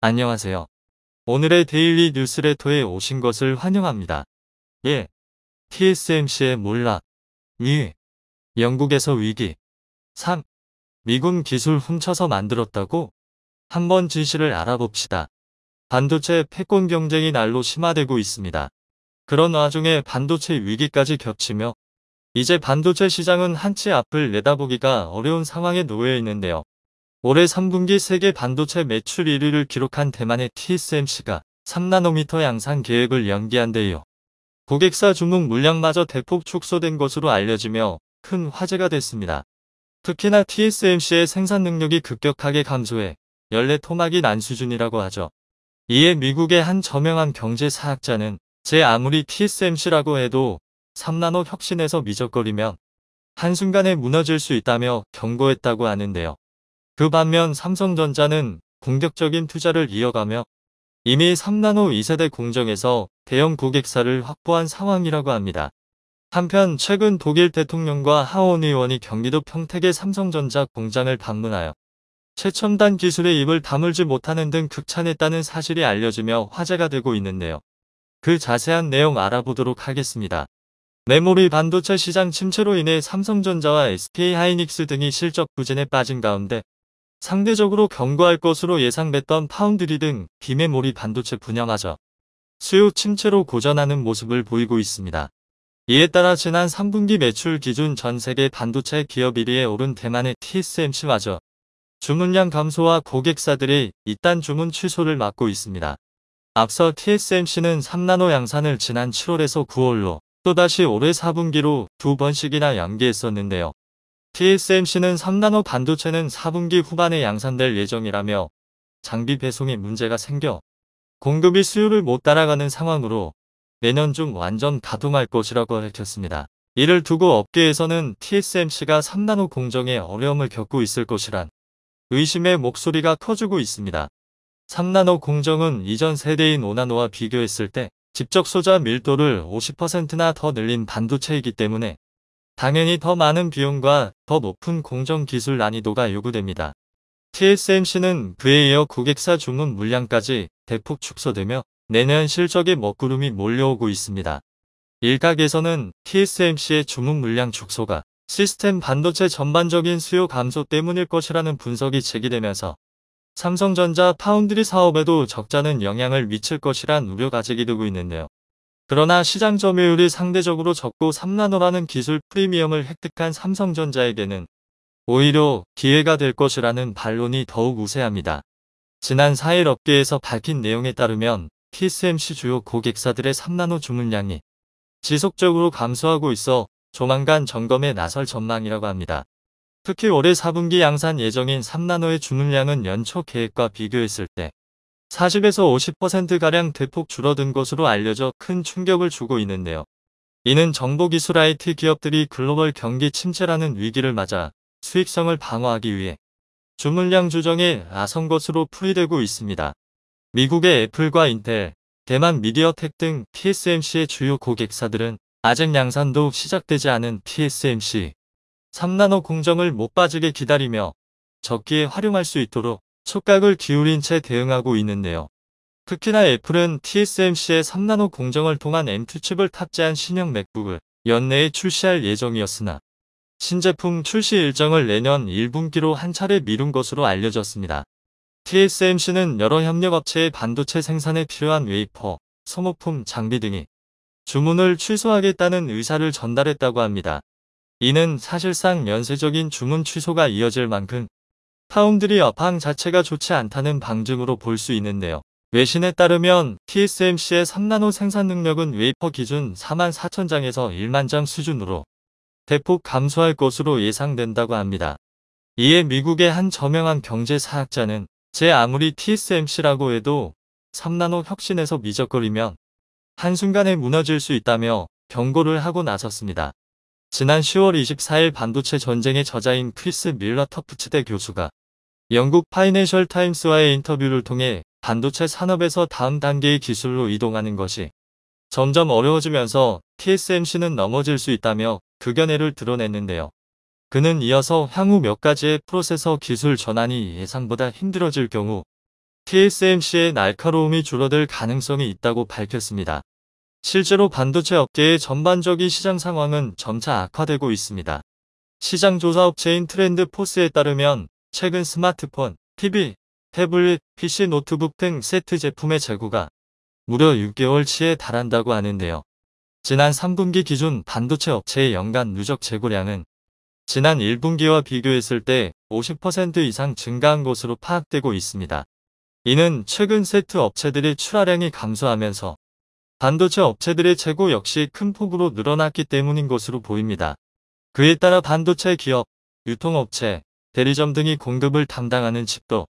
안녕하세요. 오늘의 데일리 뉴스레터에 오신 것을 환영합니다. 1. TSMC의 몰락. 2. 영국에서 위기. 3. 미군 기술 훔쳐서 만들었다고? 한번 진실을 알아봅시다. 반도체 패권 경쟁이 날로 심화되고 있습니다. 그런 와중에 반도체 위기까지 겹치며 이제 반도체 시장은 한치 앞을 내다보기가 어려운 상황에 놓여 있는데요. 올해 3분기 세계 반도체 매출 1위를 기록한 대만의 TSMC가 3나노미터 양산 계획을 연기한데요. 고객사 주문 물량마저 대폭 축소된 것으로 알려지며 큰 화제가 됐습니다. 특히나 TSMC의 생산 능력이 급격하게 감소해 연례 토막이 난 수준이라고 하죠. 이에 미국의 한 저명한 경제사학자는 제 아무리 TSMC라고 해도 3나노 혁신에서 미적거리면 한순간에 무너질 수 있다며 경고했다고 하는데요. 그 반면 삼성전자는 공격적인 투자를 이어가며 이미 3나노 2세대 공정에서 대형 고객사를 확보한 상황이라고 합니다. 한편 최근 독일 대통령과 하원 의원이 경기도 평택의 삼성전자 공장을 방문하여 최첨단 기술에 입을 다물지 못하는 등 극찬했다는 사실이 알려지며 화제가 되고 있는데요. 그 자세한 내용 알아보도록 하겠습니다. 메모리 반도체 시장 침체로 인해 삼성전자와 SK하이닉스 등이 실적 부진에 빠진 가운데 상대적으로 견고할 것으로 예상됐던 파운드리 등 비메모리 반도체 분야마저 수요 침체로 고전하는 모습을 보이고 있습니다. 이에 따라 지난 3분기 매출 기준 전 세계 반도체 기업 1위에 오른 대만의 TSMC마저 주문량 감소와 고객사들의 잇단 주문 취소를 막고 있습니다. 앞서 TSMC는 3나노 양산을 지난 7월에서 9월로 또다시 올해 4분기로 2번씩이나 연기했었는데요. TSMC는 3나노 반도체는 4분기 후반에 양산될 예정이라며 장비 배송에 문제가 생겨 공급이 수요를 못 따라가는 상황으로 내년 중 완전 가동할 것이라고 밝혔습니다. 이를 두고 업계에서는 TSMC가 3나노 공정에 어려움을 겪고 있을 것이란 의심의 목소리가 커지고 있습니다. 3나노 공정은 이전 세대인 5나노와 비교했을 때 집적 소자 밀도를 50%나 더 늘린 반도체이기 때문에 당연히 더 많은 비용과 더 높은 공정 기술 난이도가 요구됩니다. TSMC는 그에 이어 고객사 주문 물량까지 대폭 축소되며 내년 실적에 먹구름이 몰려오고 있습니다. 일각에서는 TSMC의 주문 물량 축소가 시스템 반도체 전반적인 수요 감소 때문일 것이라는 분석이 제기되면서 삼성전자 파운드리 사업에도 적잖은 영향을 미칠 것이란 우려가 제기되고 있는데요. 그러나 시장 점유율이 상대적으로 적고 3나노라는 기술 프리미엄을 획득한 삼성전자에게는 오히려 기회가 될 것이라는 반론이 더욱 우세합니다. 지난 4일 업계에서 밝힌 내용에 따르면 TSMC 주요 고객사들의 3나노 주문량이 지속적으로 감소하고 있어 조만간 점검에 나설 전망이라고 합니다. 특히 올해 4분기 양산 예정인 3나노의 주문량은 연초 계획과 비교했을 때 40에서 50%가량 대폭 줄어든 것으로 알려져 큰 충격을 주고 있는데요. 이는 정보기술 IT 기업들이 글로벌 경기 침체라는 위기를 맞아 수익성을 방어하기 위해 주문량 조정에 나선 것으로 풀이되고 있습니다. 미국의 애플과 인텔, 대만 미디어텍 등 TSMC의 주요 고객사들은 아직 양산도 시작되지 않은 TSMC 3나노 공정을 못 빠지게 기다리며 적기에 활용할 수 있도록 촉각을 기울인 채 대응하고 있는데요. 특히나 애플은 TSMC의 3나노 공정을 통한 M2 칩을 탑재한 신형 맥북을 연내에 출시할 예정이었으나 신제품 출시 일정을 내년 1분기로 한 차례 미룬 것으로 알려졌습니다. TSMC는 여러 협력업체의 반도체 생산에 필요한 웨이퍼, 소모품, 장비 등이 주문을 취소하겠다는 의사를 전달했다고 합니다. 이는 사실상 연쇄적인 주문 취소가 이어질 만큼 파운드리 업황 자체가 좋지 않다는 방증으로 볼 수 있는데요. 외신에 따르면 TSMC의 3나노 생산 능력은 웨이퍼 기준 44,000장에서 10,000장 수준으로 대폭 감소할 것으로 예상된다고 합니다. 이에 미국의 한 저명한 경제사학자는 제 아무리 TSMC라고 해도 3나노 혁신에서 미적거리면 한순간에 무너질 수 있다며 경고를 하고 나섰습니다. 지난 10월 24일 반도체 전쟁의 저자인 크리스 밀러 터프츠대 교수가 영국 파이낸셜 타임스와의 인터뷰를 통해 반도체 산업에서 다음 단계의 기술로 이동하는 것이 점점 어려워지면서 TSMC는 넘어질 수 있다며 극연해를 드러냈는데요. 그는 이어서 향후 몇 가지의 프로세서 기술 전환이 예상보다 힘들어질 경우 TSMC의 날카로움이 줄어들 가능성이 있다고 밝혔습니다. 실제로 반도체 업계의 전반적인 시장 상황은 점차 악화되고 있습니다. 시장 조사 업체인 트렌드포스에 따르면 최근 스마트폰, TV, 태블릿, PC, 노트북 등 세트 제품의 재고가 무려 6개월치에 달한다고 하는데요. 지난 3분기 기준 반도체 업체의 연간 누적 재고량은 지난 1분기와 비교했을 때 50% 이상 증가한 것으로 파악되고 있습니다. 이는 최근 세트 업체들의 출하량이 감소하면서 반도체 업체들의 재고 역시 큰 폭으로 늘어났기 때문인 것으로 보입니다. 그에 따라 반도체 기업, 유통업체, 대리점 등이 공급을 담당하는 칩도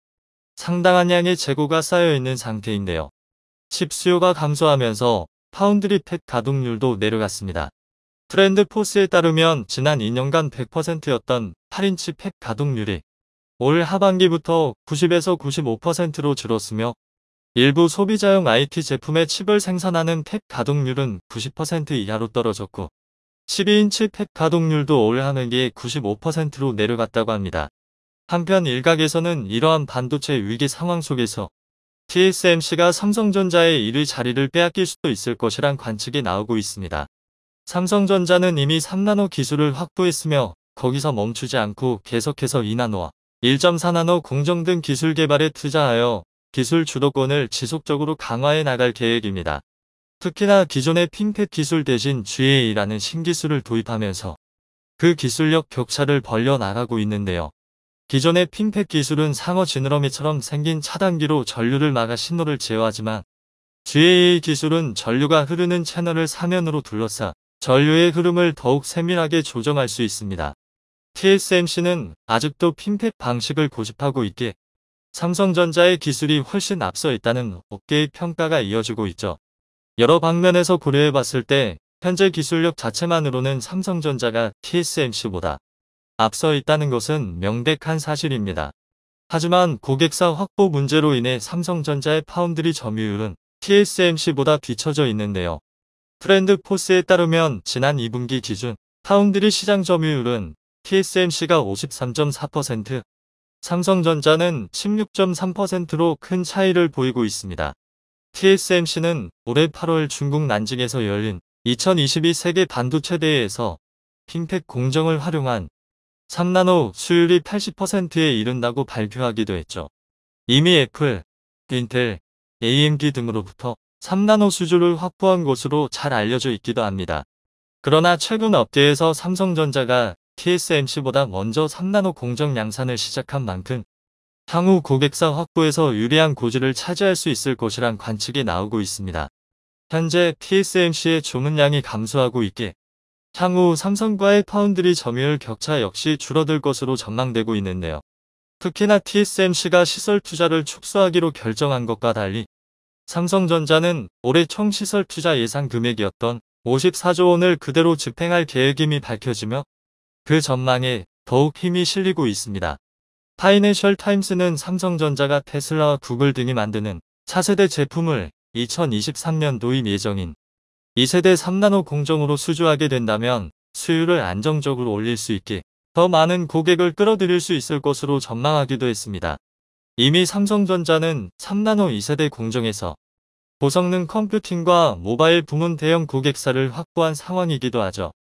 상당한 양의 재고가 쌓여 있는 상태인데요. 칩 수요가 감소하면서 파운드리 팹 가동률도 내려갔습니다. 트렌드포스에 따르면 지난 2년간 100%였던 8인치 팹 가동률이 올 하반기부터 90에서 95%로 줄었으며 일부 소비자용 IT 제품의 칩을 생산하는 팹 가동률은 90% 이하로 떨어졌고 12인치 팹 가동률도 올 하반기에 95%로 내려갔다고 합니다. 한편 일각에서는 이러한 반도체 위기 상황 속에서 TSMC가 삼성전자의 1위 자리를 빼앗길 수도 있을 것이란 관측이 나오고 있습니다. 삼성전자는 이미 3나노 기술을 확보했으며 거기서 멈추지 않고 계속해서 2나노와 1.4나노 공정 등 기술 개발에 투자하여 기술 주도권을 지속적으로 강화해 나갈 계획입니다. 특히나 기존의 핀팹 기술 대신 GAA라는 신기술을 도입하면서 그 기술력 격차를 벌려나가고 있는데요. 기존의 핀팹 기술은 상어 지느러미처럼 생긴 차단기로 전류를 막아 신호를 제어하지만 GAA 기술은 전류가 흐르는 채널을 사면으로 둘러싸 전류의 흐름을 더욱 세밀하게 조정할 수 있습니다. TSMC는 아직도 핀팹 방식을 고집하고 있기에 삼성전자의 기술이 훨씬 앞서 있다는 업계의 평가가 이어지고 있죠. 여러 방면에서 고려해 봤을 때 현재 기술력 자체만으로는 삼성전자가 TSMC보다 앞서 있다는 것은 명백한 사실입니다. 하지만 고객사 확보 문제로 인해 삼성전자의 파운드리 점유율은 TSMC보다 뒤처져 있는데요. 트렌드포스에 따르면 지난 2분기 기준 파운드리 시장 점유율은 TSMC가 53.4%, 삼성전자는 16.3%로 큰 차이를 보이고 있습니다. TSMC는 올해 8월 중국 난징에서 열린 2022 세계 반도체 대회에서 핀팹 공정을 활용한 3나노 수율이 80%에 이른다고 발표하기도 했죠. 이미 애플, 인텔, AMD 등으로부터 3나노 수주를 확보한 것으로 잘 알려져 있기도 합니다. 그러나 최근 업계에서 삼성전자가 TSMC보다 먼저 3나노 공정 양산을 시작한 만큼 향후 고객사 확보에서 유리한 고지를 차지할 수 있을 것이란 관측이 나오고 있습니다. 현재 TSMC의 주문량이 감소하고 있기에 향후 삼성과의 파운드리 점유율 격차 역시 줄어들 것으로 전망되고 있는데요. 특히나 TSMC가 시설 투자를 축소하기로 결정한 것과 달리 삼성전자는 올해 총 시설 투자 예상 금액이었던 54조 원을 그대로 집행할 계획임이 밝혀지며 그 전망에 더욱 힘이 실리고 있습니다. 파이낸셜 타임스는 삼성전자가 테슬라와 구글 등이 만드는 차세대 제품을 2023년 도입 예정인 2세대 3나노 공정으로 수주하게 된다면 수율을 안정적으로 올릴 수 있게 더 많은 고객을 끌어들일 수 있을 것으로 전망하기도 했습니다. 이미 삼성전자는 3나노 2세대 공정에서 고성능 컴퓨팅과 모바일 부문 대형 고객사를 확보한 상황이기도 하죠.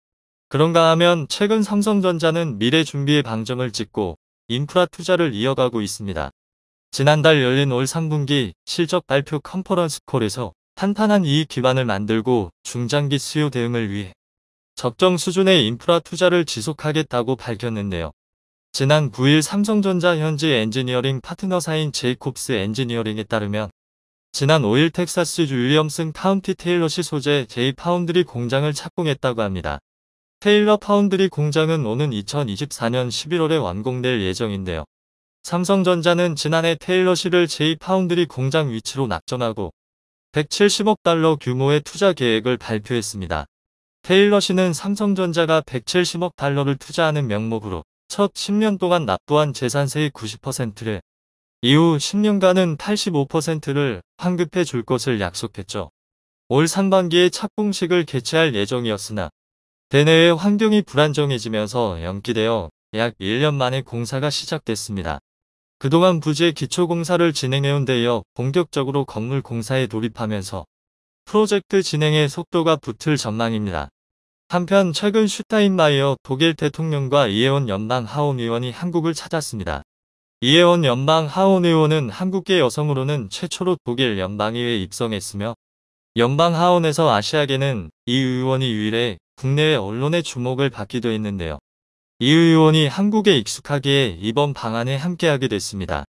그런가 하면 최근 삼성전자는 미래 준비에 방점을 찍고 인프라 투자를 이어가고 있습니다. 지난달 열린 올 3분기 실적 발표 컨퍼런스 콜에서 탄탄한 이익 기반을 만들고 중장기 수요 대응을 위해 적정 수준의 인프라 투자를 지속하겠다고 밝혔는데요. 지난 9일 삼성전자 현지 엔지니어링 파트너사인 제이콥스 엔지니어링에 따르면 지난 5일 텍사스주 윌리엄슨 카운티 테일러시 소재 제이파운드리 공장을 착공했다고 합니다. 테일러 파운드리 공장은 오는 2024년 11월에 완공될 예정인데요. 삼성전자는 지난해 테일러시를 제이파운드리 공장 위치로 낙점하고 170억 달러 규모의 투자 계획을 발표했습니다. 테일러시는 삼성전자가 170억 달러를 투자하는 명목으로 첫 10년 동안 납부한 재산세의 90%를 이후 10년간은 85%를 환급해 줄 것을 약속했죠. 올 상반기에 착공식을 개최할 예정이었으나 대내외 환경이 불안정해지면서 연기되어 약 1년 만에 공사가 시작됐습니다. 그동안 부지의 기초공사를 진행해온 데 이어 본격적으로 건물 공사에 돌입하면서 프로젝트 진행에 속도가 붙을 전망입니다. 한편 최근 슈타인마이어 독일 대통령과 이혜원 연방 하원의원이 한국을 찾았습니다. 이혜원 연방 하원의원은 한국계 여성으로는 최초로 독일 연방의회에 입성했으며 연방 하원에서 아시아계는 이 의원이 유일해 국내외 언론의 주목을 받기도 했는데요. 이 의원이 한국에 익숙하기에 이번 방안에 함께하게 됐습니다.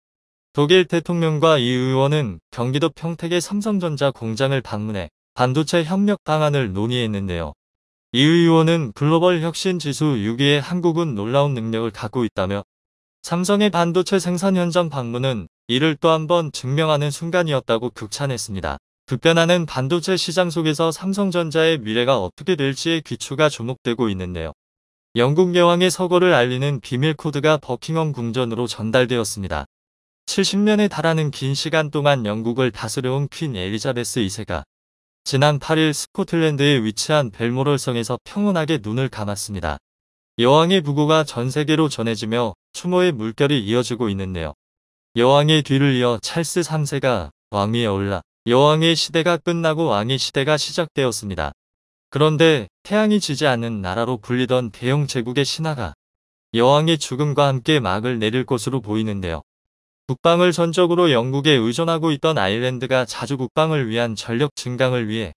독일 대통령과 이 의원은 경기도 평택의 삼성전자 공장을 방문해 반도체 협력 방안을 논의했는데요. 이 의원은 글로벌 혁신 지수 6위의 한국은 놀라운 능력을 갖고 있다며 삼성의 반도체 생산 현장 방문은 이를 또 한 번 증명하는 순간이었다고 극찬했습니다. 급변하는 반도체 시장 속에서 삼성전자의 미래가 어떻게 될지에 귀추가 주목되고 있는데요. 영국 여왕의 서거를 알리는 비밀 코드가 버킹엄 궁전으로 전달되었습니다. 70년에 달하는 긴 시간 동안 영국을 다스려온 퀸 엘리자베스 2세가 지난 8일 스코틀랜드에 위치한 벨모럴 성에서 평온하게 눈을 감았습니다. 여왕의 부고가 전 세계로 전해지며 추모의 물결이 이어지고 있는데요. 여왕의 뒤를 이어 찰스 3세가 왕위에 올라 여왕의 시대가 끝나고 왕의 시대가 시작되었습니다. 그런데 태양이 지지 않는 나라로 불리던 대영 제국의 신화가 여왕의 죽음과 함께 막을 내릴 것으로 보이는데요. 국방을 전적으로 영국에 의존하고 있던 아일랜드가 자주 국방을 위한 전력 증강을 위해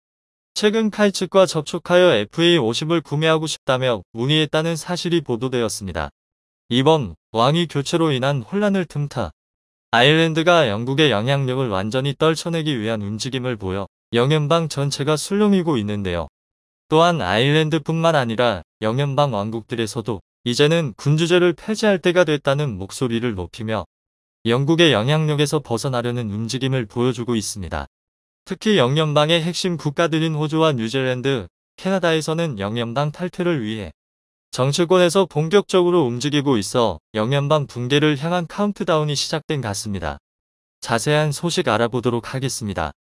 최근 카이 측과 접촉하여 FA-50을 구매하고 싶다며 문의했다는 사실이 보도되었습니다. 이번 왕위 교체로 인한 혼란을 틈타 아일랜드가 영국의 영향력을 완전히 떨쳐내기 위한 움직임을 보여 영연방 전체가 술렁이고 있는데요. 또한 아일랜드뿐만 아니라 영연방 왕국들에서도 이제는 군주제를 폐지할 때가 됐다는 목소리를 높이며 영국의 영향력에서 벗어나려는 움직임을 보여주고 있습니다. 특히 영연방의 핵심 국가들인 호주와 뉴질랜드, 캐나다에서는 영연방 탈퇴를 위해 정치권에서 본격적으로 움직이고 있어 영연방 붕괴를 향한 카운트다운이 시작된 같습니다. 자세한 소식 알아보도록 하겠습니다.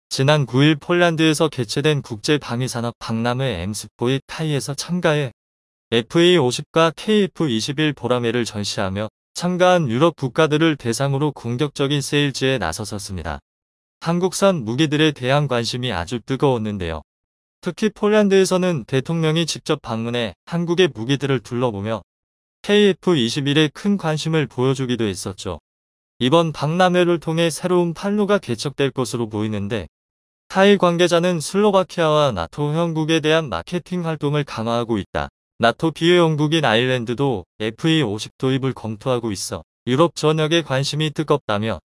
지난 9일 폴란드에서 개최된 국제방위산업 박람회 엠스포의 타이에서 참가해 FA-50과 KF-21 보라매를 전시하며 참가한 유럽 국가들을 대상으로 공격적인 세일즈에 나섰습니다. 한국산 무기들에 대한 관심이 아주 뜨거웠는데요. 특히 폴란드에서는 대통령이 직접 방문해 한국의 무기들을 둘러보며 KF-21에 큰 관심을 보여주기도 했었죠. 이번 박람회를 통해 새로운 판로가 개척될 것으로 보이는데 타이 관계자는 슬로바키아와 나토 회원국에 대한 마케팅 활동을 강화하고 있다. 나토 비회원국인 아일랜드도 FA-50 도입을 검토하고 있어 유럽 전역에 관심이 뜨겁다며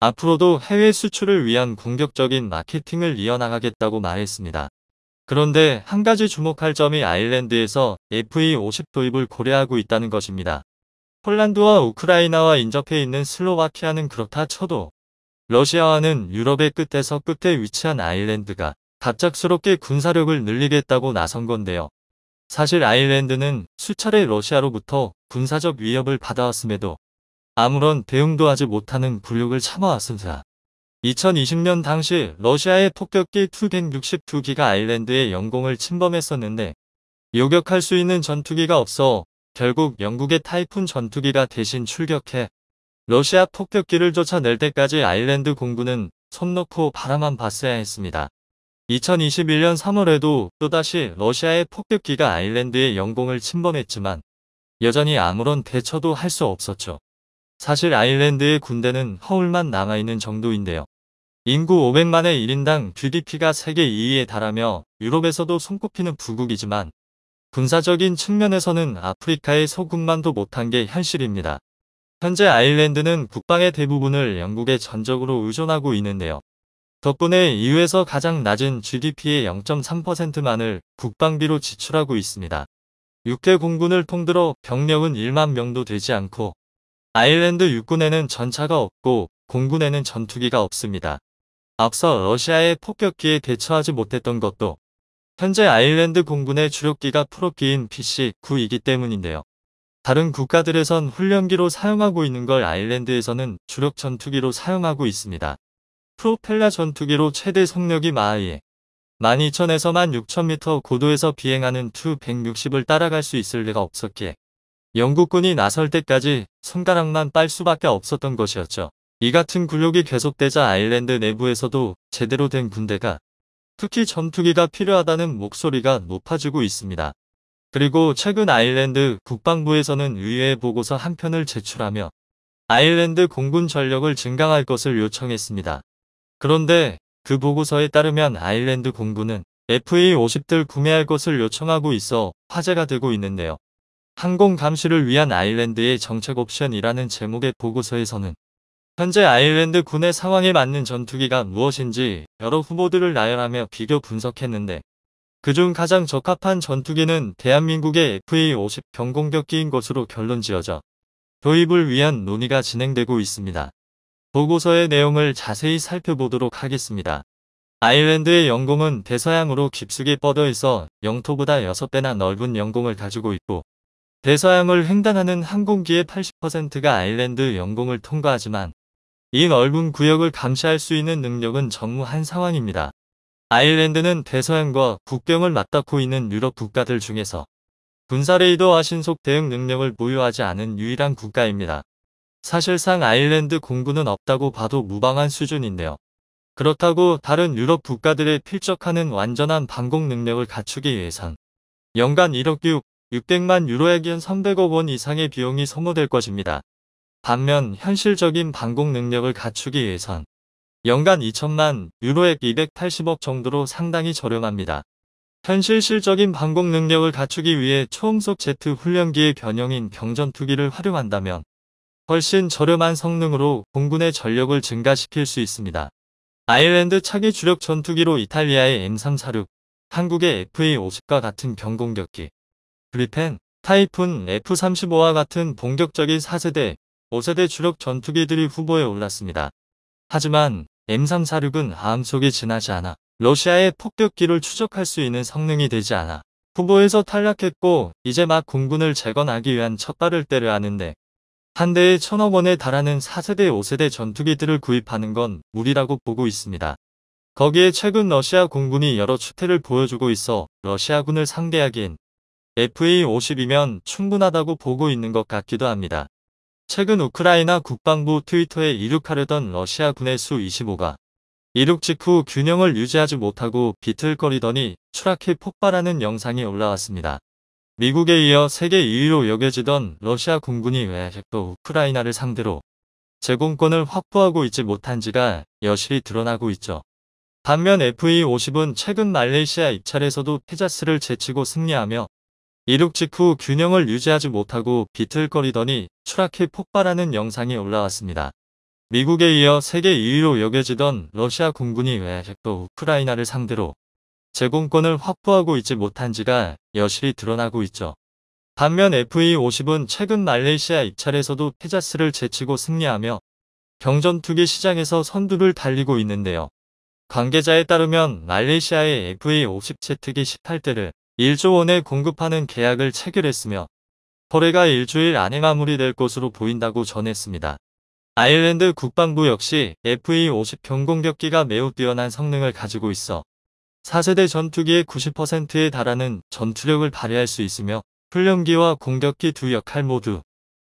앞으로도 해외 수출을 위한 공격적인 마케팅을 이어나가겠다고 말했습니다. 그런데 한 가지 주목할 점이 아일랜드에서 FA-50 도입을 고려하고 있다는 것입니다. 폴란드와 우크라이나와 인접해 있는 슬로바키아는 그렇다 쳐도 러시아와는 유럽의 끝에서 끝에 위치한 아일랜드가 갑작스럽게 군사력을 늘리겠다고 나선 건데요. 사실 아일랜드는 수차례 러시아로부터 군사적 위협을 받아왔음에도 아무런 대응도 하지 못하는 굴욕을 참아왔습니다. 2020년 당시 러시아의 폭격기 Tu-162기가 아일랜드의 영공을 침범했었는데 요격할 수 있는 전투기가 없어 결국 영국의 타이푼 전투기가 대신 출격해 러시아 폭격기를 쫓아낼 때까지 아일랜드 공군은 손 놓고 바라만 봤어야 했습니다. 2021년 3월에도 또다시 러시아의 폭격기가 아일랜드의 영공을 침범했지만 여전히 아무런 대처도 할 수 없었죠. 사실 아일랜드의 군대는 허울만 남아있는 정도인데요. 인구 500만의 1인당 GDP가 세계 2위에 달하며 유럽에서도 손꼽히는 부국이지만 군사적인 측면에서는 아프리카의 소국만도 못한 게 현실입니다. 현재 아일랜드는 국방의 대부분을 영국에 전적으로 의존하고 있는데요. 덕분에 EU에서 가장 낮은 GDP의 0.3%만을 국방비로 지출하고 있습니다. 6개 공군을 통틀어 병력은 1만 명도 되지 않고 아일랜드 육군에는 전차가 없고 공군에는 전투기가 없습니다. 앞서 러시아의 폭격기에 대처하지 못했던 것도 현재 아일랜드 공군의 주력기가 프로기인 PC-9이기 때문인데요. 다른 국가들에선 훈련기로 사용하고 있는 걸 아일랜드에서는 주력 전투기로 사용하고 있습니다. 프로펠러 전투기로 최대 속력이 마하에 12,000에서 16,000m 고도에서 비행하는 Tu-160을 따라갈 수 있을 리가 없었기에 영국군이 나설 때까지 손가락만 빨 수밖에 없었던 것이었죠. 이 같은 굴욕이 계속되자 아일랜드 내부에서도 제대로 된 군대가, 특히 전투기가 필요하다는 목소리가 높아지고 있습니다. 그리고 최근 아일랜드 국방부에서는 의회의 보고서 한 편을 제출하며 아일랜드 공군 전력을 증강할 것을 요청했습니다. 그런데 그 보고서에 따르면 아일랜드 공군은 FA-50들 구매할 것을 요청하고 있어 화제가 되고 있는데요. 항공 감시를 위한 아일랜드의 정책 옵션이라는 제목의 보고서에서는 현재 아일랜드 군의 상황에 맞는 전투기가 무엇인지 여러 후보들을 나열하며 비교 분석했는데 그중 가장 적합한 전투기는 대한민국의 FA-50 경공격기인 것으로 결론지어져 도입을 위한 논의가 진행되고 있습니다. 보고서의 내용을 자세히 살펴보도록 하겠습니다. 아일랜드의 영공은 대서양으로 깊숙이 뻗어 있어 영토보다 6배나 넓은 영공을 가지고 있고 대서양을 횡단하는 항공기의 80%가 아일랜드 영공을 통과하지만 이 넓은 구역을 감시할 수 있는 능력은 전무한 상황입니다. 아일랜드는 대서양과 국경을 맞닿고 있는 유럽 국가들 중에서 군사 레이더와 신속 대응 능력을 보유하지 않은 유일한 국가입니다. 사실상 아일랜드 공군은 없다고 봐도 무방한 수준인데요. 그렇다고 다른 유럽 국가들에 필적하는 완전한 방공 능력을 갖추기 위해선 연간 1억 600만 유로액 연 300억 원 이상의 비용이 소모될 것입니다. 반면 현실적인 방공 능력을 갖추기 위해선 연간 2천만 유로액 280억 정도로 상당히 저렴합니다. 현실 실적인 방공 능력을 갖추기 위해 초음속 제트 훈련기의 변형인 경전투기를 활용한다면 훨씬 저렴한 성능으로 공군의 전력을 증가시킬 수 있습니다. 아일랜드 차기 주력 전투기로 이탈리아의 M346, 한국의 FA-50과 같은 경공격기, 그리펜, 타이푼 F-35와 같은 본격적인 4세대, 5세대 주력 전투기들이 후보에 올랐습니다. 하지만 M346은 암속이 지나지 않아 러시아의 폭격기를 추적할 수 있는 성능이 되지 않아 후보에서 탈락했고 이제 막 공군을 재건하기 위한 첫 발을 떼려 하는데 한 대에 1,000억 원에 달하는 4세대 5세대 전투기들을 구입하는 건 무리라고 보고 있습니다. 거기에 최근 러시아 공군이 여러 추태를 보여주고 있어 러시아군을 상대하기엔 FA-50이면 충분하다고 보고 있는 것 같기도 합니다. 최근 우크라이나 국방부 트위터에 이륙하려던 러시아군의 수-25가 이륙 직후 균형을 유지하지 못하고 비틀거리더니 추락해 폭발하는 영상이 올라왔습니다. 미국에 이어 세계 2위로 여겨지던 러시아 공군이 왜 아직도 우크라이나를 상대로 제공권을 확보하고 있지 못한지가 여실히 드러나고 있죠. 반면 FA-50은 최근 말레이시아 입찰에서도 페자스를 제치고 승리하며 이륙 직후 균형을 유지하지 못하고 비틀거리더니 추락해 폭발하는 영상이 올라왔습니다. 미국에 이어 세계 2위로 여겨지던 러시아 공군이 왜 아직도 우크라이나를 상대로 제공권을 확보하고 있지 못한지가 여실히 드러나고 있죠. 반면 FA-50은 최근 말레이시아 입찰에서도 페자스를 제치고 승리하며 경전투기 시장에서 선두를 달리고 있는데요. 관계자에 따르면 말레이시아의 FA-50 제트기 18대를 1조 원에 공급하는 계약을 체결했으며 거래가 일주일 안에 마무리될 것으로 보인다고 전했습니다. 아일랜드 국방부 역시 FA-50 경공격기가 매우 뛰어난 성능을 가지고 있어 4세대 전투기의 90%에 달하는 전투력을 발휘할 수 있으며 훈련기와 공격기 두 역할 모두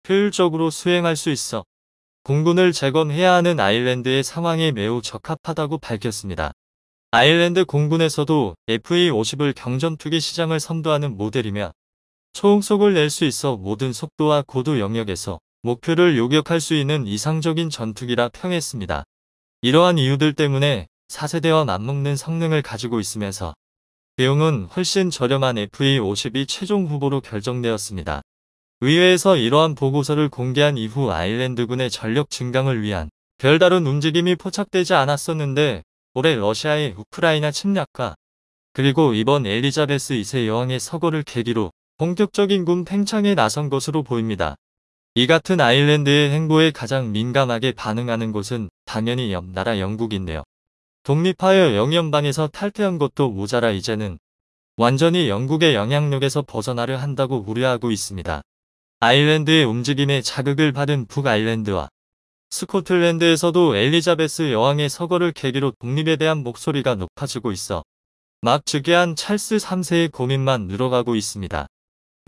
효율적으로 수행할 수 있어 공군을 재건해야 하는 아일랜드의 상황에 매우 적합하다고 밝혔습니다. 아일랜드 공군에서도 FA-50을 경전투기 시장을 선도하는 모델이며 초음속을 낼 수 있어 모든 속도와 고도 영역에서 목표를 요격할 수 있는 이상적인 전투기라 평했습니다. 이러한 이유들 때문에 4세대와 맞먹는 성능을 가지고 있으면서 비용은 훨씬 저렴한 FA-50이 최종 후보로 결정되었습니다. 의회에서 이러한 보고서를 공개한 이후 아일랜드군의 전력 증강을 위한 별다른 움직임이 포착되지 않았었는데 올해 러시아의 우크라이나 침략과 그리고 이번 엘리자베스 2세 여왕의 서거를 계기로 본격적인 군 팽창에 나선 것으로 보입니다. 이 같은 아일랜드의 행보에 가장 민감하게 반응하는 곳은 당연히 옆 나라 영국인데요. 독립하여 영연방에서 탈퇴한 것도 모자라 이제는 완전히 영국의 영향력에서 벗어나려 한다고 우려하고 있습니다. 아일랜드의 움직임에 자극을 받은 북아일랜드와 스코틀랜드에서도 엘리자베스 여왕의 서거를 계기로 독립에 대한 목소리가 높아지고 있어 막 즉위한 찰스 3세의 고민만 늘어가고 있습니다.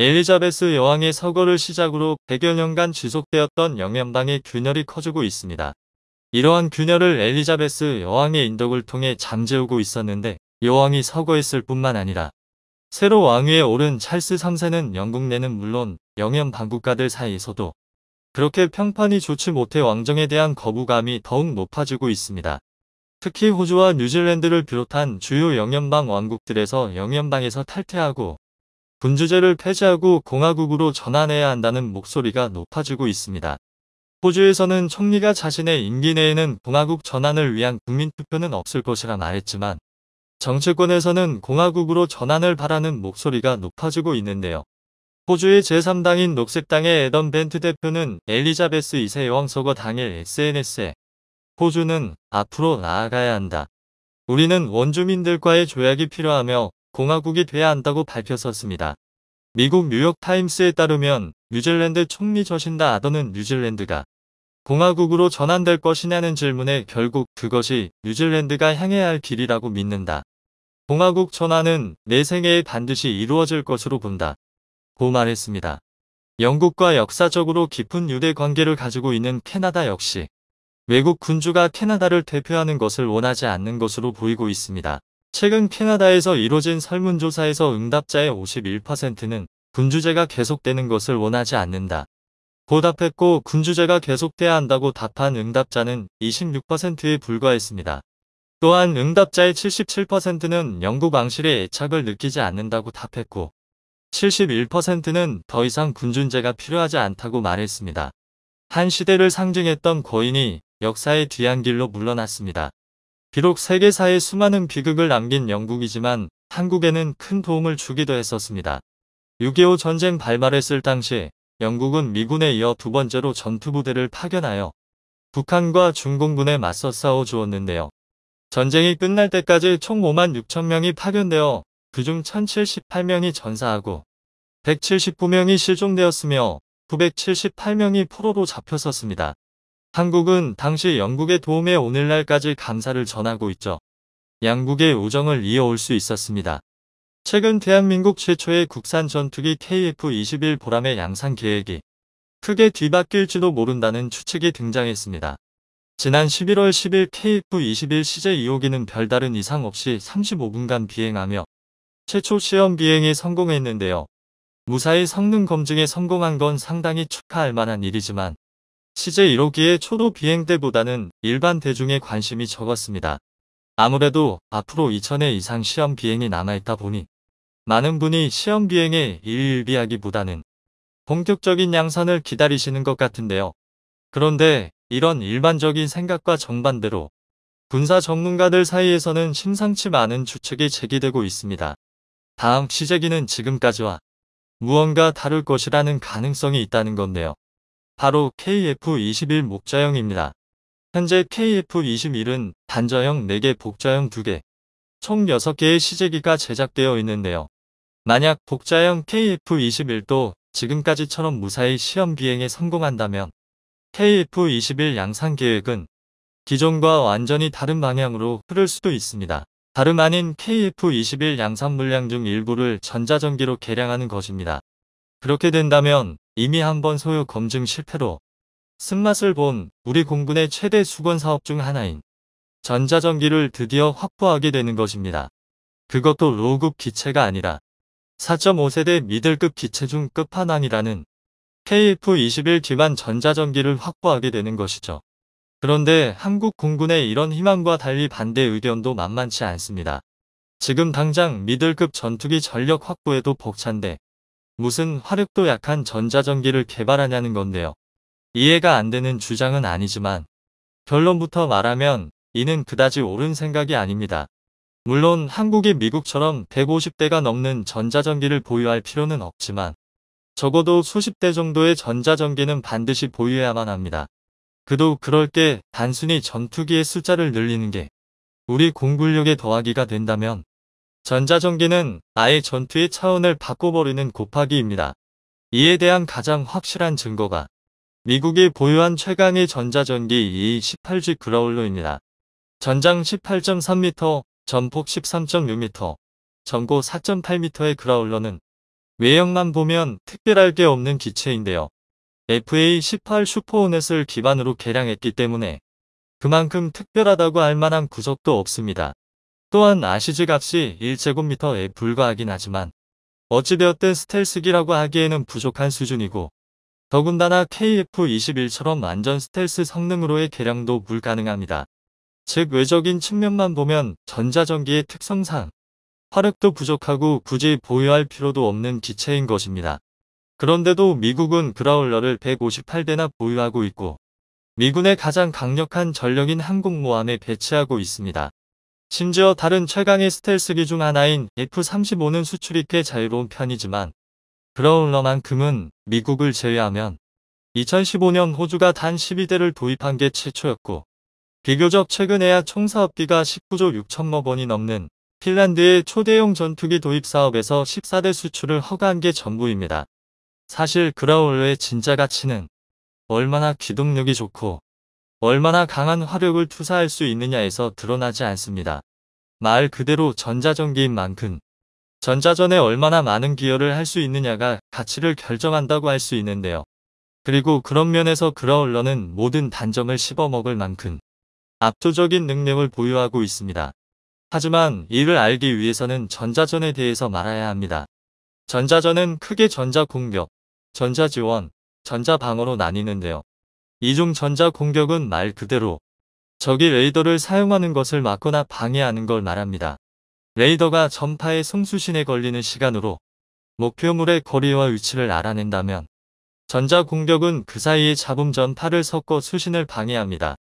엘리자베스 여왕의 서거를 시작으로 100여 년간 지속되었던 영연방의 균열이 커지고 있습니다. 이러한 균열을 엘리자베스 여왕의 인덕을 통해 잠재우고 있었는데 여왕이 서거했을 뿐만 아니라 새로 왕위에 오른 찰스 3세는 영국 내는 물론 영연 방국가들 사이에서도 그렇게 평판이 좋지 못해 왕정에 대한 거부감이 더욱 높아지고 있습니다. 특히 호주와 뉴질랜드를 비롯한 주요 영연방 왕국들에서 영연방에서 탈퇴하고 군주제를 폐지하고 공화국으로 전환해야 한다는 목소리가 높아지고 있습니다. 호주에서는 총리가 자신의 임기 내에는 공화국 전환을 위한 국민투표는 없을 것이라 말했지만 정치권에서는 공화국으로 전환을 바라는 목소리가 높아지고 있는데요. 호주의 제3당인 녹색당의 애덤 벤트 대표는 엘리자베스 2세 여왕 서거 당일 SNS에 호주는 앞으로 나아가야 한다. 우리는 원주민들과의 조약이 필요하며 공화국이 돼야 한다고 밝혔었습니다. 미국 뉴욕타임스에 따르면 뉴질랜드 총리 저신다 아더는 뉴질랜드가 공화국으로 전환될 것이냐는 질문에 결국 그것이 뉴질랜드가 향해야 할 길이라고 믿는다. 공화국 전환은 내 생애에 반드시 이루어질 것으로 본다. 고 말했습니다. 영국과 역사적으로 깊은 유대 관계를 가지고 있는 캐나다 역시 외국 군주가 캐나다를 대표하는 것을 원하지 않는 것으로 보이고 있습니다. 최근 캐나다에서 이뤄진 설문조사에서 응답자의 51%는 군주제가 계속되는 것을 원하지 않는다 고 답했고 군주제가 계속돼야 한다고 답한 응답자는 26%에 불과했습니다. 또한 응답자의 77%는 영국 왕실의 애착을 느끼지 않는다고 답했고 71%는 더 이상 군주제가 필요하지 않다고 말했습니다. 한 시대를 상징했던 거인이 역사의 뒤안길로 물러났습니다. 비록 세계사에 수많은 비극을 남긴 영국이지만 한국에는 큰 도움을 주기도 했었습니다. 6.25 전쟁 발발했을 당시 영국은 미군에 이어 두 번째로 전투부대를 파견하여 북한과 중공군에 맞서 싸워주었는데요. 전쟁이 끝날 때까지 총 5만 6천 명이 파견되어 그중 1078명이 전사하고 179명이 실종되었으며 978명이 포로로 잡혔었습니다. 한국은 당시 영국의 도움에 오늘날까지 감사를 전하고 있죠. 양국의 우정을 이어올 수 있었습니다. 최근 대한민국 최초의 국산 전투기 KF-21 보람의 양산 계획이 크게 뒤바뀔지도 모른다는 추측이 등장했습니다. 지난 11월 10일 KF-21 CJ-2호기는 별다른 이상 없이 35분간 비행하며 최초 시험 비행에 성공했는데요. 무사히 성능 검증에 성공한 건 상당히 축하할 만한 일이지만 CJ-1호기의 초도 비행 때보다는 일반 대중의 관심이 적었습니다. 아무래도 앞으로 2000회 이상 시험 비행이 남아있다 보니 많은 분이 시험 비행에 일일비하기보다는 본격적인 양산을 기다리시는 것 같은데요. 그런데 이런 일반적인 생각과 정반대로 군사 전문가들 사이에서는 심상치 않은 추측이 제기되고 있습니다. 다음 시제기는 지금까지와 무언가 다를 것이라는 가능성이 있다는 건데요. 바로 KF-21 목자형입니다. 현재 KF-21은 단저형 4개, 복자형 2개, 총 6개의 시제기가 제작되어 있는데요. 만약 복자형 KF-21도 지금까지처럼 무사히 시험 비행에 성공한다면 KF-21 양산 계획은 기존과 완전히 다른 방향으로 흐를 수도 있습니다. 다름 아닌 KF-21 양산 물량 중 일부를 전자전기로 개량하는 것입니다. 그렇게 된다면 이미 한번 소요 검증 실패로 쓴맛을 본 우리 공군의 최대 수건 사업 중 하나인 전자전기를 드디어 확보하게 되는 것입니다. 그것도 로급 기체가 아니라 4.5세대 미들급 기체 중 끝판왕이라는 KF-21 기반 전자전기를 확보하게 되는 것이죠. 그런데 한국 공군의 이런 희망과 달리 반대 의견도 만만치 않습니다. 지금 당장 미들급 전투기 전력 확보에도 벅찬데 무슨 화력도 약한 전자전기를 개발하냐는 건데요. 이해가 안 되는 주장은 아니지만 결론부터 말하면 이는 그다지 옳은 생각이 아닙니다. 물론 한국이 미국처럼 150대가 넘는 전자전기를 보유할 필요는 없지만 적어도 수십 대 정도의 전자전기는 반드시 보유해야만 합니다. 그도 그럴 게 단순히 전투기의 숫자를 늘리는 게 우리 공군력에 더하기가 된다면 전자전기는 아예 전투의 차원을 바꿔버리는 곱하기입니다. 이에 대한 가장 확실한 증거가 미국이 보유한 최강의 전자전기 E-18G 그라울러입니다. 전장 18.3m, 전폭 13.6m, 전고 4.8m의 그라울러는 외형만 보면 특별할 게 없는 기체인데요. FA-18 슈퍼호넷을 기반으로 개량했기 때문에 그만큼 특별하다고 할 만한 구석도 없습니다. 또한 아시즈 값이 1제곱미터에 불과하긴 하지만 어찌되었든 스텔스기라고 하기에는 부족한 수준이고, 더군다나 KF-21처럼 완전 스텔스 성능으로의 개량도 불가능합니다. 즉 외적인 측면만 보면 전자전기의 특성상 화력도 부족하고 굳이 보유할 필요도 없는 기체인 것입니다. 그런데도 미국은 그라울러를 158대나 보유하고 있고 미군의 가장 강력한 전력인 항공모함에 배치하고 있습니다. 심지어 다른 최강의 스텔스기 중 하나인 F-35는 수출이 꽤 자유로운 편이지만 그라울러만큼은 미국을 제외하면 2015년 호주가 단 12대를 도입한 게 최초였고, 비교적 최근에야 총사업비가 19조 6천억 원이 넘는 핀란드의 초대형 전투기 도입 사업에서 14대 수출을 허가한 게 전부입니다. 사실 그라울러의 진짜 가치는 얼마나 기동력이 좋고 얼마나 강한 화력을 투사할 수 있느냐에서 드러나지 않습니다. 말 그대로 전자전기인 만큼 전자전에 얼마나 많은 기여를 할 수 있느냐가 가치를 결정한다고 할 수 있는데요. 그리고 그런 면에서 그라울러는 모든 단점을 씹어먹을 만큼 압도적인 능력을 보유하고 있습니다. 하지만 이를 알기 위해서는 전자전에 대해서 말해야 합니다. 전자전은 크게 전자공격, 전자지원, 전자방어로 나뉘는데요. 이중 전자공격은 말 그대로 적이 레이더를 사용하는 것을 막거나 방해하는 걸 말합니다. 레이더가 전파의 송수신에 걸리는 시간으로 목표물의 거리와 위치를 알아낸다면, 전자공격은 그 사이에 잡음 전파를 섞어 수신을 방해합니다.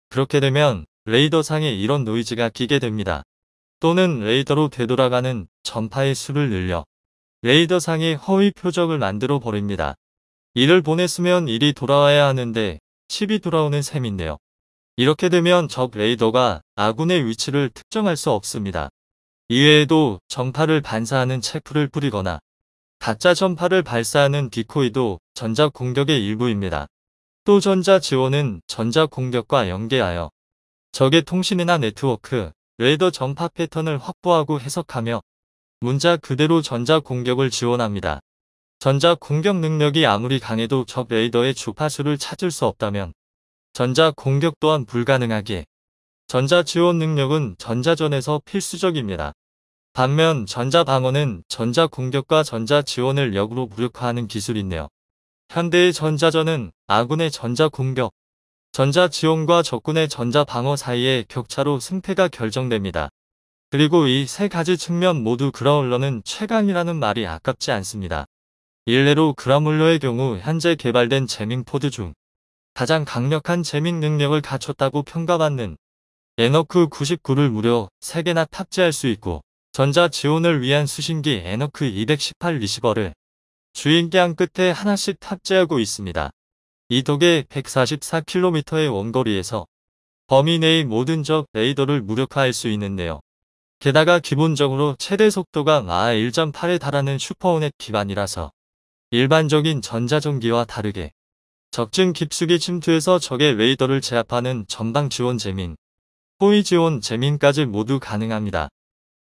그렇게 되면 레이더상에 이런 노이즈가 끼게 됩니다. 또는 레이더로 되돌아가는 전파의 수를 늘려 레이더상에 허위 표적을 만들어 버립니다. 이를 보냈으면 1이 돌아와야 하는데 10이 돌아오는 셈인데요. 이렇게 되면 적 레이더가 아군의 위치를 특정할 수 없습니다. 이외에도 전파를 반사하는 체프를 뿌리거나 가짜 전파를 발사하는 디코이도 전자공격의 일부입니다. 또 전자지원은 전자공격과 연계하여 적의 통신이나 네트워크, 레이더 전파 패턴을 확보하고 해석하며 문자 그대로 전자공격을 지원합니다. 전자공격 능력이 아무리 강해도 적 레이더의 주파수를 찾을 수 없다면 전자공격 또한 불가능하기에 전자지원 능력은 전자전에서 필수적입니다. 반면 전자방어는 전자공격과 전자지원을 역으로 무력화하는 기술인데요. 현대의 전자전은 아군의 전자공격, 전자지원과 적군의 전자방어 사이의 격차로 승패가 결정됩니다. 그리고 이 세 가지 측면 모두 그라울러는 최강이라는 말이 아깝지 않습니다. 일례로 그라울러의 경우 현재 개발된 제밍포드 중 가장 강력한 제밍 능력을 갖췄다고 평가받는 에너크 99를 무려 3개나 탑재할 수 있고, 전자지원을 위한 수신기 에너크 218 리시버를 주인장 끝에 하나씩 탑재하고 있습니다. 이 덕에 144km의 원거리에서 범위 내의 모든 적 레이더를 무력화할 수 있는데요. 게다가 기본적으로 최대 속도가 마하 1.8에 달하는 슈퍼호넷 기반이라서 일반적인 전자전기와 다르게 적진 깊숙이 침투해서 적의 레이더를 제압하는 전방 지원 재민, 호위 지원 재민까지 모두 가능합니다.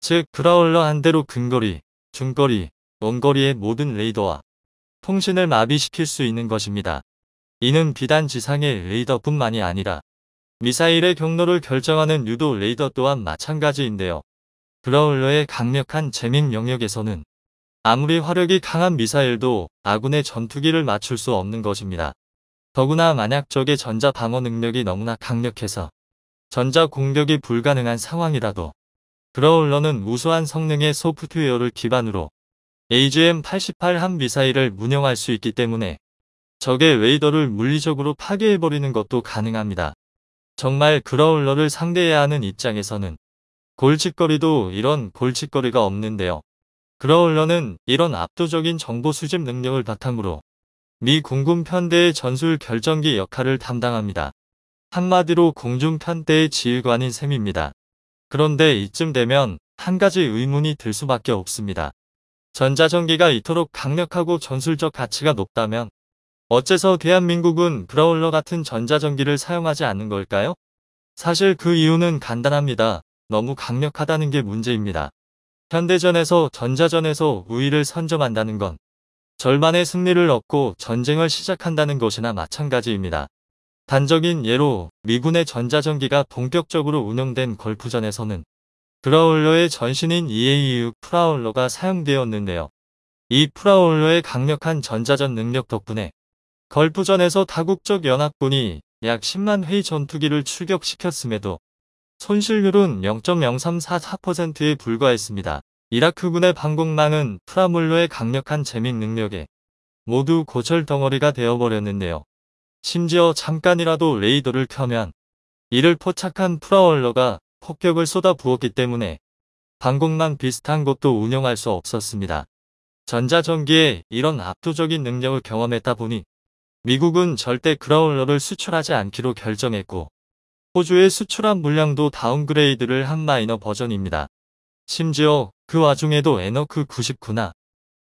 즉 그라울러 한 대로 근거리, 중거리, 원거리의 모든 레이더와 통신을 마비시킬 수 있는 것입니다. 이는 비단 지상의 레이더뿐만이 아니라 미사일의 경로를 결정하는 유도 레이더 또한 마찬가지인데요. 그라울러의 강력한 재밍 영역에서는 아무리 화력이 강한 미사일도 아군의 전투기를 맞출 수 없는 것입니다. 더구나 만약 적의 전자 방어 능력이 너무나 강력해서 전자 공격이 불가능한 상황이라도 그라울러는 우수한 성능의 소프트웨어를 기반으로 AGM-88 함 미사일을 운영할 수 있기 때문에 적의 레이더를 물리적으로 파괴해버리는 것도 가능합니다. 정말 그라울러를 상대해야 하는 입장에서는 골칫거리도 이런 골칫거리가 없는데요. 그라울러는 이런 압도적인 정보 수집 능력을 바탕으로 미 공군 편대의 전술 결정기 역할을 담당합니다. 한마디로 공중 편대의 지휘관인 셈입니다. 그런데 이쯤 되면 한 가지 의문이 들 수밖에 없습니다. 전자전기가 이토록 강력하고 전술적 가치가 높다면 어째서 대한민국은 그라울러 같은 전자전기를 사용하지 않는 걸까요? 사실 그 이유는 간단합니다. 너무 강력하다는 게 문제입니다. 현대전에서 전자전에서 우위를 선점한다는 건 절반의 승리를 얻고 전쟁을 시작한다는 것이나 마찬가지입니다. 단적인 예로 미군의 전자전기가 본격적으로 운영된 걸프전에서는 그라울러의 전신인 EA-6 프라울러가 사용되었는데요. 이 프라울러의 강력한 전자전 능력 덕분에 걸프전에서 다국적 연합군이 약 10만 회의 전투기를 출격시켰음에도 손실률은 0.0344%에 불과했습니다. 이라크군의 방공망은 프라울러의 강력한 재밍 능력에 모두 고철 덩어리가 되어버렸는데요. 심지어 잠깐이라도 레이더를 켜면 이를 포착한 프라울러가 폭격을 쏟아부었기 때문에 방공망 비슷한 것도 운영할 수 없었습니다. 전자전기에 이런 압도적인 능력을 경험했다 보니 미국은 절대 그라울러를 수출하지 않기로 결정했고 호주에 수출한 물량도 다운그레이드를 한 마이너 버전입니다. 심지어 그 와중에도 에너크 99나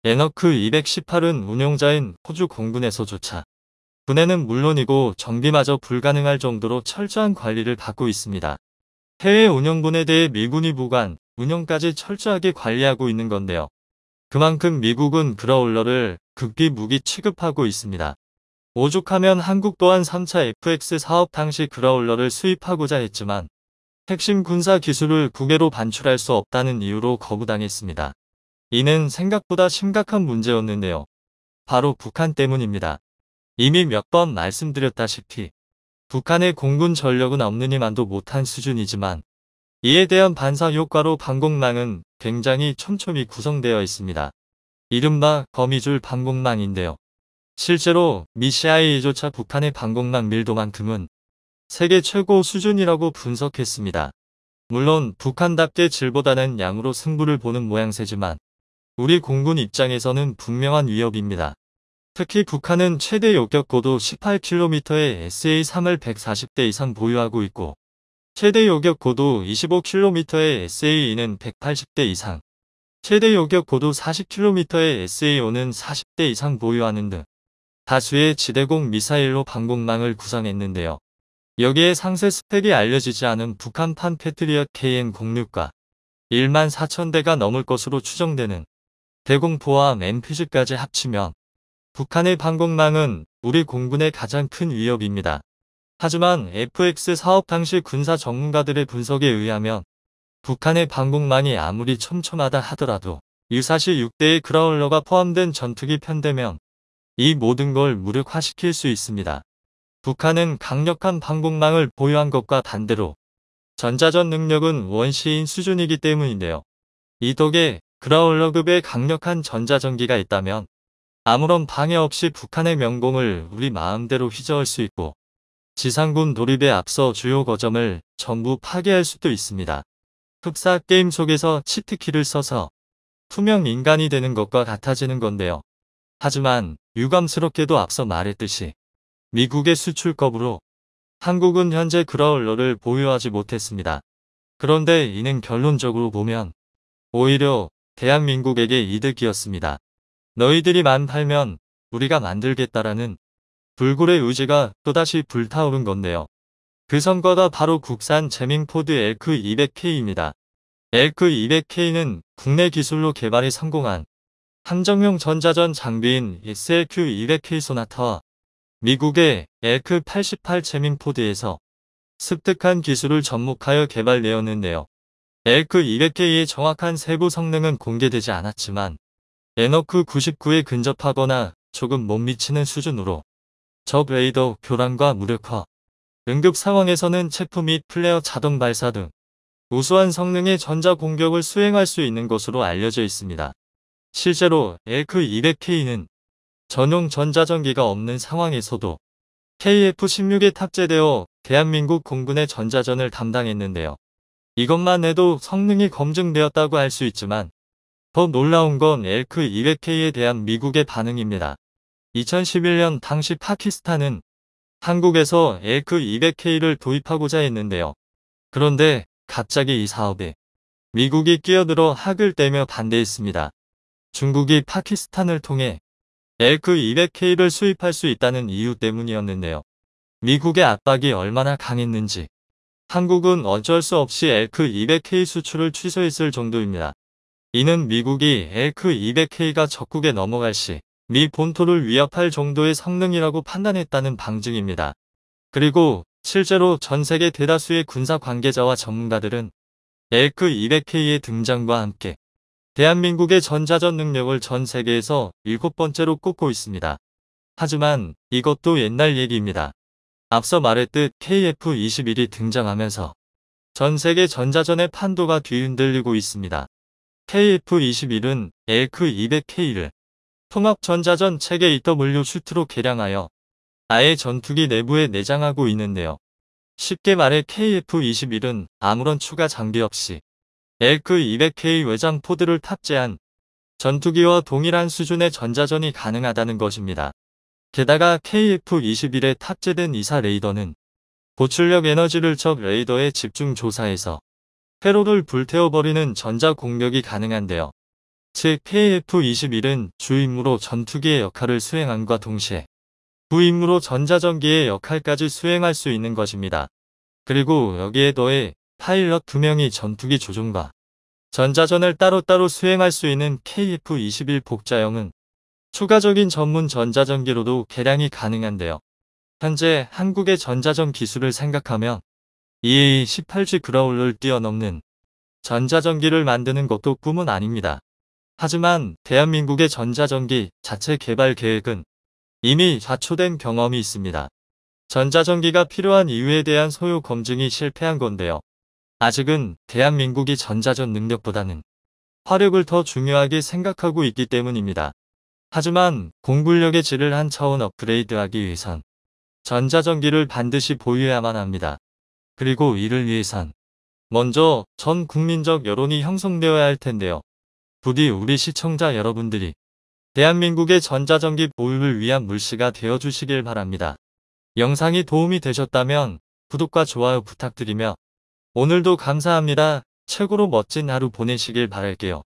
에너크 218은 운용자인 호주 공군에서조차 분해는 물론이고 정비마저 불가능할 정도로 철저한 관리를 받고 있습니다. 해외 운영군에 대해 미군이 보관, 운영까지 철저하게 관리하고 있는 건데요. 그만큼 미국은 그라울러를 극비 무기 취급하고 있습니다. 오죽하면 한국 또한 3차 FX 사업 당시 그라울러를 수입하고자 했지만 핵심 군사 기술을 국외로 반출할 수 없다는 이유로 거부당했습니다. 이는 생각보다 심각한 문제였는데요. 바로 북한 때문입니다. 이미 몇 번 말씀드렸다시피 북한의 공군 전력은 없느니만도 못한 수준이지만 이에 대한 반사 효과로 방공망은 굉장히 촘촘히 구성되어 있습니다. 이른바 거미줄 방공망인데요. 실제로 미 CIA조차 북한의 방공망 밀도만큼은 세계 최고 수준이라고 분석했습니다. 물론 북한답게 질보다는 양으로 승부를 보는 모양새지만 우리 공군 입장에서는 분명한 위협입니다. 특히 북한은 최대 요격고도 18km의 SA-3을 140대 이상 보유하고 있고 최대 요격고도 25km의 SA-2는 180대 이상, 최대 요격고도 40km의 SA-5는 40대 이상 보유하는 등 다수의 지대공 미사일로 방공망을 구성했는데요. 여기에 상세 스펙이 알려지지 않은 북한판 패트리엇 KN-06과 1만 4천 대가 넘을 것으로 추정되는 대공포와 MPG까지 합치면 북한의 방공망은 우리 공군의 가장 큰 위협입니다. 하지만 FX 사업 당시 군사 전문가들의 분석에 의하면 북한의 방공망이 아무리 촘촘하다 하더라도 유사시 6대의 그라울러가 포함된 전투기 편대면 이 모든 걸 무력화시킬 수 있습니다. 북한은 강력한 방공망을 보유한 것과 반대로 전자전 능력은 원시인 수준이기 때문인데요. 이 덕에 그라울러급의 강력한 전자전기가 있다면 아무런 방해 없이 북한의 명공을 우리 마음대로 휘저을 수 있고 지상군 돌입에 앞서 주요 거점을 전부 파괴할 수도 있습니다. 흡사 게임 속에서 치트키를 써서 투명 인간이 되는 것과 같아지는 건데요. 하지만 유감스럽게도 앞서 말했듯이 미국의 수출겁으로 한국은 현재 그라울러를 보유하지 못했습니다. 그런데 이는 결론적으로 보면 오히려 대한민국에게 이득이었습니다. 너희들이만 팔면 우리가 만들겠다라는 불굴의 의지가 또다시 불타오른 건데요. 그 성과가 바로 국산 제밍포드 엘크200K입니다. 엘크200K는 국내 기술로 개발이 성공한 함정용 전자전 장비인 SLQ200K 소나타와 미국의 엘크88 제밍포드에서 습득한 기술을 접목하여 개발되었는데요. 엘크200K의 정확한 세부 성능은 공개되지 않았지만 에너크 99에 근접하거나 조금 못 미치는 수준으로 적 레이더 교란과 무력화, 응급 상황에서는 체프 및 플레어 자동 발사 등 우수한 성능의 전자 공격을 수행할 수 있는 것으로 알려져 있습니다. 실제로 엘크200K는 전용 전자전기가 없는 상황에서도 KF-16에 탑재되어 대한민국 공군의 전자전을 담당했는데요. 이것만 해도 성능이 검증되었다고 할 수 있지만 더 놀라운 건 엘크200K에 대한 미국의 반응입니다. 2011년 당시 파키스탄은 한국에서 엘크200K를 도입하고자 했는데요. 그런데 갑자기 이 사업에 미국이 끼어들어 학을 떼며 반대했습니다. 중국이 파키스탄을 통해 엘크200K를 수입할 수 있다는 이유 때문이었는데요. 미국의 압박이 얼마나 강했는지 한국은 어쩔 수 없이 엘크200K 수출을 취소했을 정도입니다. 이는 미국이 LK200K가 적국에 넘어갈 시 미 본토를 위협할 정도의 성능이라고 판단했다는 방증입니다. 그리고 실제로 전 세계 대다수의 군사 관계자와 전문가들은 LK200K의 등장과 함께 대한민국의 전자전 능력을 전 세계에서 7번째로 꼽고 있습니다. 하지만 이것도 옛날 얘기입니다. 앞서 말했듯 KF-21이 등장하면서 전 세계 전자전의 판도가 뒤흔들리고 있습니다. KF-21은 LK200K를 통합전자전 체계 EW 슈트로 개량하여 아예 전투기 내부에 내장하고 있는데요. 쉽게 말해 KF-21은 아무런 추가 장비 없이 LK200K 외장 포드를 탑재한 전투기와 동일한 수준의 전자전이 가능하다는 것입니다. 게다가 KF-21에 탑재된 이사 레이더는 고출력 에너지를 적 레이더에 집중 조사해서 회로를 불태워버리는 전자 공격이 가능한데요. 즉 KF-21은 주임무로 전투기의 역할을 수행함과 동시에 부임무로 전자전기의 역할까지 수행할 수 있는 것입니다. 그리고 여기에 더해 파일럿 2명이 전투기 조종과 전자전을 따로따로 수행할 수 있는 KF-21 복자형은 추가적인 전문 전자전기로도 개량이 가능한데요. 현재 한국의 전자전 기술을 생각하면 EA-18G 그라울러를 뛰어넘는 전자전기를 만드는 것도 꿈은 아닙니다. 하지만 대한민국의 전자전기 자체 개발 계획은 이미 좌초된 경험이 있습니다. 전자전기가 필요한 이유에 대한 소요 검증이 실패한 건데요. 아직은 대한민국이 전자전 능력보다는 화력을 더 중요하게 생각하고 있기 때문입니다. 하지만 공군력의 질을 한 차원 업그레이드하기 위해선 전자전기를 반드시 보유해야만 합니다. 그리고 이를 위해선 먼저 전 국민적 여론이 형성되어야 할 텐데요. 부디 우리 시청자 여러분들이 대한민국의 전자전기 보유를 위한 물씨가 되어주시길 바랍니다. 영상이 도움이 되셨다면 구독과 좋아요 부탁드리며 오늘도 감사합니다. 최고로 멋진 하루 보내시길 바랄게요.